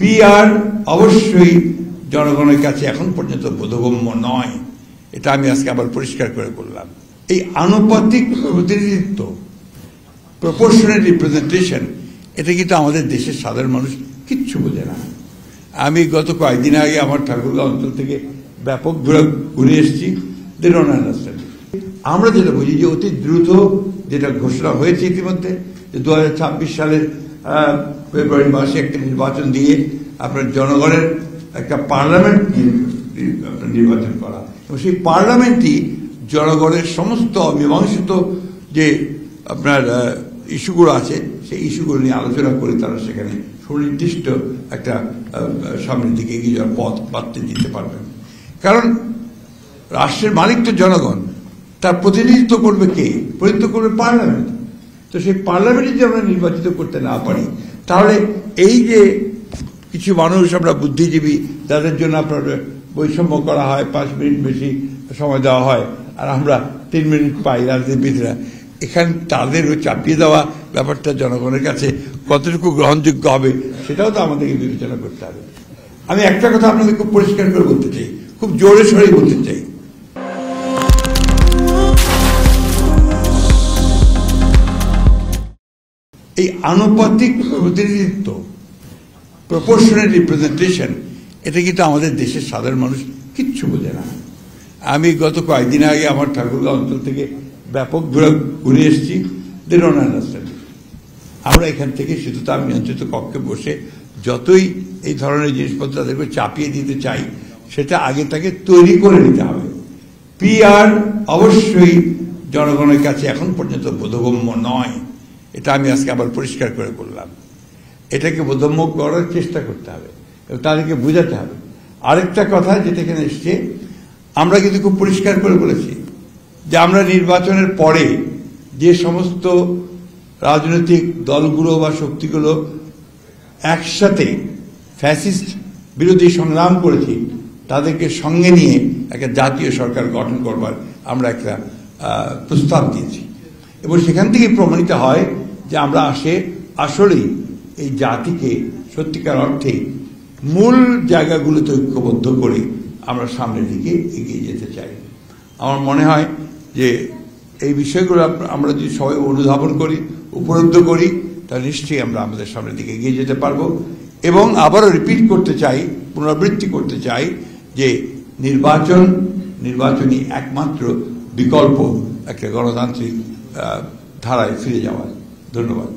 PR অবশ্যই জনগণের কাছে এখন পর্যন্ত বোধগম্য নয়, এটা আমি আজকে আবার পরিষ্কার করে বললাম। এই আনুপাতিক প্রতিনিধিত্ব, প্রপোর্শনাল রিপ্রেজেন্টেশন, এটা কিন্তু আমাদের দেশের সাধারণ মানুষ কিচ্ছু বোঝে না। আমি গত কয়েকদিন আগে আমার ঠাকুরগাঁও অঞ্চল থেকে ব্যাপক ঘুরে এসেছি, দে ডোন্ট আন্ডারস্ট্যান্ড। আমরা যেটা বুঝি যে অতি দ্রুত যেটা ঘোষণা হয়েছে ইতিমধ্যে যে 2026 সালের ফেব্রুয়ারি মাসে একটা নির্বাচন দিয়ে আপনার জনগণের একটা পার্লামেন্ট নির্বাচন করা, এবং সেই পার্লামেন্টই জনগণের সমস্ত অমীমাংসিত যে আপনার ইস্যুগুলো আছে সেই ইস্যুগুলো নিয়ে আলোচনা করে তারা সেখানে সুনির্দিষ্ট একটা সামনের দিকে এগিয়ে যাওয়ার পথ পাততে দিতে পারবেন। কারণ রাষ্ট্রের মালিক তো জনগণ, তার প্রতিনিধিত্ব করবে কে? প্রতিনিধিত্ব করবে পার্লামেন্ট। তো সেই পার্লামেন্টে যদি আমরা নির্বাচিত করতে না পারি, তাহলে এই যে কিছু মানুষ আমরা বুদ্ধিজীবী, তাদের জন্য আপনার বৈষম্য করা হয়, 5 মিনিট বেশি সময় দেওয়া হয়, আর আমরা 3 মিনিট পাই রাজনীতিবিদরা, এখানে তাদেরও চাপিয়ে দেওয়া ব্যাপারটা জনগণের কাছে কতটুকু গ্রহণযোগ্য হবে সেটাও তো আমাদেরকে বিবেচনা করতে হবে। আমি একটা কথা আপনাদের খুব পরিষ্কার করে বলতে চাই, খুব জোরে সরে বলতে চাই, এই আনুপাতিক প্রতিনিধিত্ব, প্রপোর্শনাল রিপ্রেজেন্টেশন, এটা কিন্তু আমাদের দেশের সাধারণ মানুষ কিচ্ছু বোঝে না। আমি গত কয়েকদিন আগে আমার ঠাকুরগাঁও অঞ্চল থেকে ব্যাপক ঘুরে এসেছি, দে ডোন্ট আন্ডারস্ট্যান্ড। আমরা এখান থেকে শীততাপ নিয়ন্ত্রিত কক্ষে বসে যতই এই ধরনের জিনিসপত্র তাদেরকে চাপিয়ে দিতে চাই, সেটা আগে তাকে তৈরি করে নিতে হবে। পিআর অবশ্যই জনগণের কাছে এখন পর্যন্ত বোধগম্য নয়, এটা আমি আজকে আবার পরিষ্কার করে বললাম। এটাকে বোধগম্য করার চেষ্টা করতে হবে, তাদেরকে বোঝাতে হবে। আরেকটা কথা যেটা এখানে এসছে, আমরা কিন্তু খুব পরিষ্কার করে বলেছি যে আমরা নির্বাচনের পরে যে সমস্ত রাজনৈতিক দলগুলো বা শক্তিগুলো একসাথে ফ্যাসিস্ট বিরোধী সংগ্রাম করেছি, তাদেরকে সঙ্গে নিয়ে একটা জাতীয় সরকার গঠন করবার আমরা একটা প্রস্তাব দিয়েছি, এবং সেখান থেকে প্রমাণিত হয় যে আমরা আসলেই এই জাতিকে সত্যিকার অর্থে মূল জায়গাগুলোতে ঐক্যবদ্ধ করে আমরা সামনের দিকে এগিয়ে যেতে চাই। আমার মনে হয় যে এই বিষয়গুলো আমরা যদি সবাই অনুধাবন করি, উপলব্ধ করি, তাহলে নিশ্চয়ই আমরা আমাদের সামনের দিকে এগিয়ে যেতে পারবো। এবং আবারও রিপিট করতে চাই, পুনরাবৃত্তি করতে চাই যে নির্বাচনই একমাত্র বিকল্প একটা গণতান্ত্রিক ধারায় ফিরে যাওয়ার। ধন্যবাদ।